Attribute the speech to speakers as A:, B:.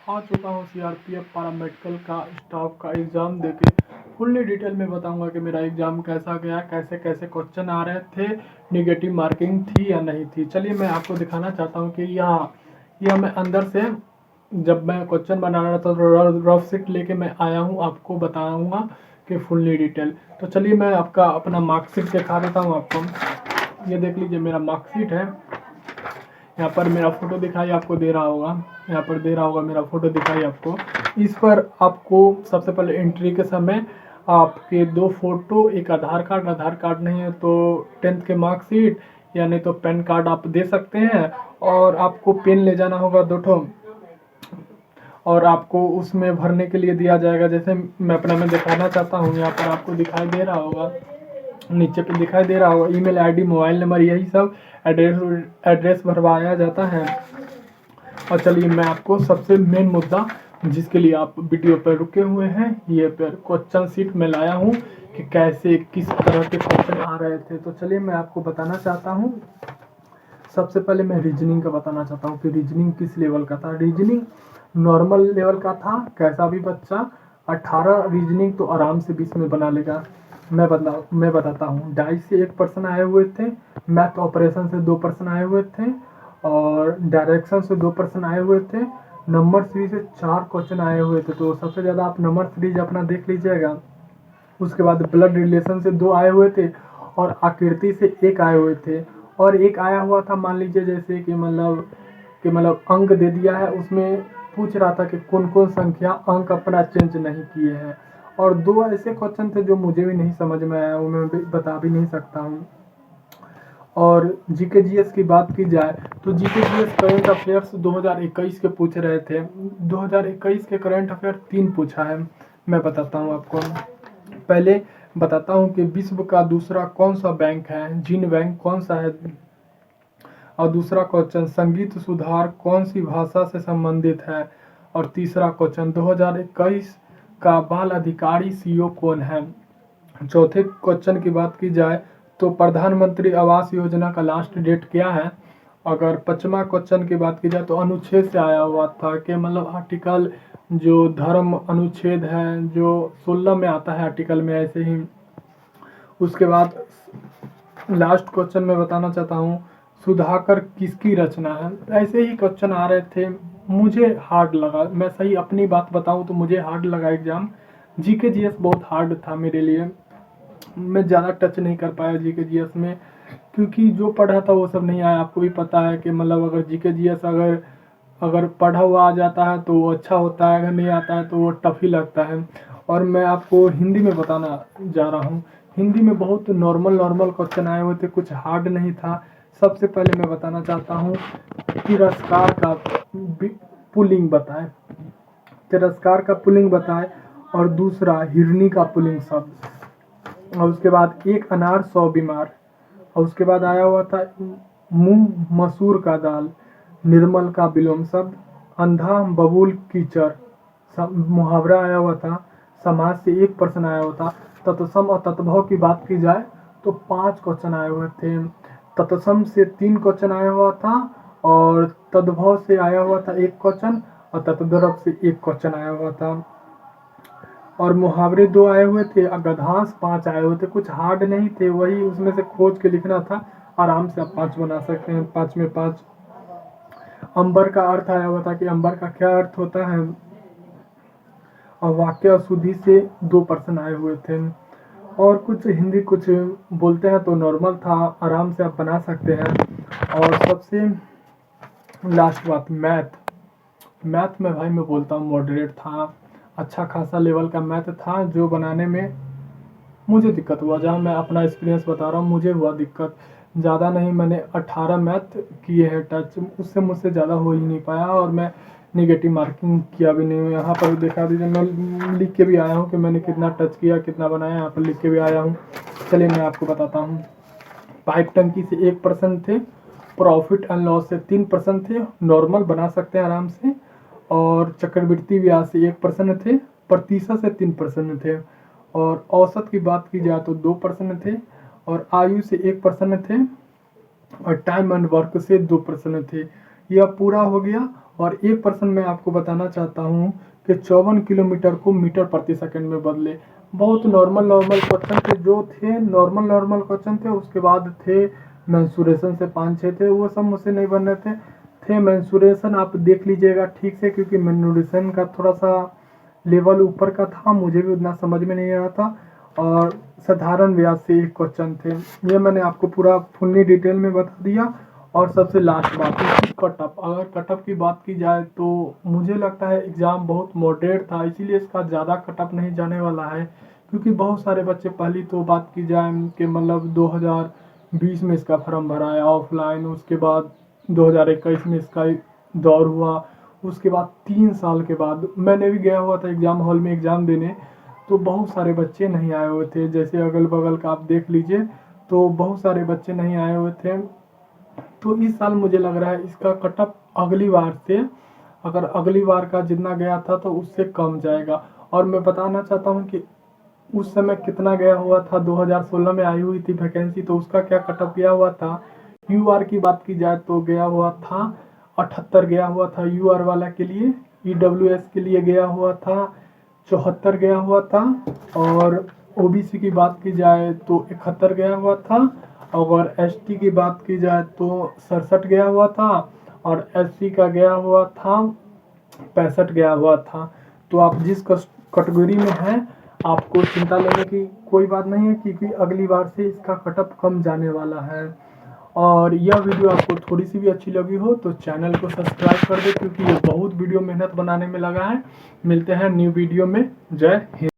A: आ चुका हूँ CRPF paramedical का स्टाफ का एग्ज़ाम देके। फुल्ली डिटेल में बताऊंगा कि मेरा एग्ज़ाम कैसा गया, कैसे कैसे क्वेश्चन आ रहे थे, निगेटिव मार्किंग थी या नहीं थी। चलिए मैं आपको दिखाना चाहता हूँ कि यह मैं अंदर से जब मैं क्वेश्चन बना रहा था तो रफ शीट लेके मैं आया हूँ, आपको बताऊँगा कि फुल्ली डिटेल। तो चलिए मैं आपका अपना मार्कशीट दिखा देता हूँ आपको। ये देख लीजिए मेरा मार्कशीट है। यहाँ पर मेरा फोटो दिखाई आपको दे रहा होगा, यहाँ पर दे रहा होगा मेरा फोटो दिखाई आपको। इस पर आपको सबसे पहले एंट्री के समय आपके 2 फोटो, एक आधार कार्ड नहीं है तो 10th के मार्कशीट या नहीं तो पैन कार्ड आप दे सकते हैं। और आपको पेन ले जाना होगा 2 ठो, और आपको उसमें भरने के लिए दिया जाएगा। जैसे मैं अपना में दिखाना चाहता हूँ, यहाँ पर आपको दिखाई दे रहा होगा, नीचे पे दिखाई दे रहा होगा ईमेल आईडी, मोबाइल नंबर, यही सब एड्रेस भरवाया जाता है। और चलिए मैं आपको सबसे मेन मुद्दा जिसके लिए आप वीडियो पर रुके हुए हैं, ये पर क्वेश्चन शीट में लाया हूँ कि कैसे किस तरह के क्वेश्चन आ रहे थे। तो चलिए मैं आपको बताना चाहता हूँ। सबसे पहले मैं रीजनिंग का बताना चाहता हूँ कि रीजनिंग किस लेवल का था। रीजनिंग नॉर्मल लेवल का था, कैसा भी बच्चा 18 रीजनिंग तो आराम से 20 में बना लेगा। मैं बताता हूँ। डाइस से 1 पर्सन आए हुए थे, मैथ ऑपरेशन से 2 पर्सन आए हुए थे, और डायरेक्शन से 2 पर्सन आए हुए थे। नंबर सीरीज से 4 क्वेश्चन आए हुए थे। तो सबसे ज़्यादा आप नंबर सीरीज अपना देख लीजिएगा। उसके बाद ब्लड रिलेशन से 2 आए हुए थे, और आकृति से 1 आए हुए थे, और एक आया हुआ था मान लीजिए जैसे कि मतलब अंक दे दिया है, उसमें पूछ रहा था कि कौन कौन संख्या अंक अपना चेंज नहीं किए हैं। और 2 ऐसे क्वेश्चन थे जो मुझे भी नहीं समझ में आया, वो मैं भी बता भी नहीं सकता हूँ। और जीके जीएस की बात की जाए तो जीके जीएस करंट अफेयर्स 2021 के पूछ रहे थे। 2021 के करंट अफेयर 3 पूछा है, मैं बताता हूँ आपको। पहले बताता हूँ कि विश्व का दूसरा कौन सा बैंक है, जीन बैंक कौन सा है। और दूसरा क्वेश्चन, संगीत सुधार कौन सी भाषा से संबंधित है। और तीसरा क्वेश्चन, 2021 का बाल अधिकारी सीईओ कौन है। चौथे क्वेश्चन की बात की जाए तो प्रधानमंत्री आवास योजना का लास्ट डेट क्या है। अगर पांचवा क्वेश्चन की बात की जाए तो अनुच्छेद से आया हुआ था कि मतलब आर्टिकल जो धर्म अनुच्छेद है जो 16 में आता है आर्टिकल में, ऐसे ही। उसके बाद लास्ट क्वेश्चन में बताना चाहता हूँ, सुधाकर किसकी रचना है। ऐसे ही क्वेश्चन आ रहे थे, मुझे हार्ड लगा। मैं सही अपनी बात बताऊँ तो मुझे हार्ड लगा एग्जाम। जीके जीएस बहुत हार्ड था मेरे लिए, मैं ज़्यादा टच नहीं कर पाया जीके जीएस में, क्योंकि जो पढ़ा था वो सब नहीं आया। आपको भी पता है कि मतलब अगर जीके जीएस अगर पढ़ा हुआ आ जाता है तो वो अच्छा होता है, अगर नहीं आता है तो वो टफ ही लगता है। और मैं आपको हिंदी में बताना जा रहा हूँ। हिंदी में बहुत नॉर्मल क्वेश्चन आए हुए थे, कुछ हार्ड नहीं था। सबसे पहले मैं बताना चाहता हूँ, तिरस्कार का पुलिंग बताएं, तिरस्कार का पुलिंग बताएं। और दूसरा हिरनी का पुलिंग शब्द। और उसके बाद एक अनार 100 बीमार। और उसके बाद आया हुआ था मूंग मसूर का दाल, निर्मल का विलोम शब्द, अंधा बबूल कीचड़। मुहावरा आया हुआ था, समाज से 1 प्रश्न आया हुआ था। तत्सम और तत्भव की बात की जाए तो 5 क्वेश्चन आए हुए थे। तत्सम से 3 क्वेश्चन आया हुआ था, और तद्भव से आया हुआ था 1 क्वेश्चन, और तत्द्रव से 1 क्वेश्चन आया हुआ था। और मुहावरे 2 आए हुए थे, और गद्यांश 5 आए हुए थे। कुछ हार्ड नहीं थे, वही उसमें से खोज के लिखना था। आराम से आप 5 बना सकते हैं, 5 में 5। अंबर का अर्थ आया हुआ था कि अंबर का क्या अर्थ होता है। और वाक्य और शुद्धि से 2 पर्सन आए हुए थे। और कुछ हिंदी कुछ बोलते हैं तो नॉर्मल था, आराम से आप बना सकते हैं। और सबसे लास्ट बात, मैथ में भाई मैं बोलता हूँ मॉडरेट था, अच्छा खासा लेवल का मैथ था, जो बनाने में मुझे दिक्कत हुआ। जहाँ मैं अपना एक्सपीरियंस बता रहा हूँ, मुझे हुआ दिक्कत ज़्यादा नहीं। मैंने 18 मैथ किए हैं टच, उससे मुझसे ज़्यादा हो ही नहीं पाया, और मैं निगेटिव मार्किंग किया भी नहीं हूँ। यहाँ पर दिखा दीजिए, मैं लिख के भी आया हूँ कि मैंने कितना टच किया, कितना बनाया, यहाँ पर लिख के भी आया हूँ। चलिए मैं आपको बताता हूँ। पाइप टंकी से 1 पर्सन थे, प्रॉफिट एंड लॉस से 3 पर्सन थे, नॉर्मल बना सकते हैं आराम से। और चक्रवृद्धि ब्याज से 1 पर्सन थे, प्रतिशत से 3 पर्सन थे। और औसत की बात की जाए तो 2 पर्सन थे, और आयु से 1 पर्सन थे, और टाइम एंड वर्क से 2 पर्सन थे। यह पूरा हो गया। और 1% मैं आपको बताना चाहता हूँ कि 54 किलोमीटर को मीटर प्रति सेकंड में बदले। बहुत नॉर्मल क्वेश्चन थे जो थे, नॉर्मल क्वेश्चन थे। उसके बाद थे मेंसुरेशन से 5-6 थे, वो सब मुझसे नहीं बन रहे थे। मेंसुरेशन आप देख लीजिएगा ठीक से, क्योंकि मेंसुरेशन का थोड़ा सा लेवल ऊपर का था, मुझे भी उतना समझ में नहीं आ रहा था। और साधारण व्यास से एक क्वेश्चन थे, ये मैंने आपको पूरा फुल्ली डिटेल में बता दिया। और सबसे लास्ट बात है कटअप। अगर कटअप की बात की जाए तो मुझे लगता है एग्ज़ाम बहुत मॉडरेट था, इसीलिए इसका ज़्यादा कटअप नहीं जाने वाला है। क्योंकि बहुत सारे बच्चे, पहली तो बात की जाए कि मतलब 2020 में इसका फॉर्म भरा है ऑफलाइन, उसके बाद 2021 में इसका दौर हुआ, उसके बाद 3 साल के बाद मैंने भी गया हुआ था एग्ज़ाम हॉल में एग्ज़ाम देने। तो बहुत सारे बच्चे नहीं आए हुए थे, जैसे अगल बगल का आप देख लीजिए, तो बहुत सारे बच्चे नहीं आए हुए थे। तो इस साल मुझे लग रहा है इसका कटअप अगली बार से, अगर अगली बार का जितना गया था तो उससे कम जाएगा। और मैं बताना चाहता हूँ कि उस समय कितना गया हुआ था, 2016 में आई हुई थी वैकेंसी, तो उसका क्या कटअप गया हुआ था। यूआर की बात की जाए तो गया हुआ था 78 गया हुआ था यूआर वाला के लिए। ईडब्ल्यूएस के लिए गया हुआ था 74 गया हुआ था। और ओबीसी की बात की जाए तो 71 गया हुआ था। अगर एसटी की बात की जाए तो 67 गया हुआ था। और एससी का गया हुआ था 65 गया हुआ था। तो आप जिस कैटेगरी में हैं, आपको चिंता लेने की कोई बात नहीं है, क्योंकि अगली बार से इसका कटअप कम जाने वाला है। और यह वीडियो आपको थोड़ी सी भी अच्छी लगी हो तो चैनल को सब्सक्राइब कर दे, क्योंकि ये बहुत वीडियो मेहनत बनाने में लगा है। मिलते हैं न्यू वीडियो में। जय हिंद।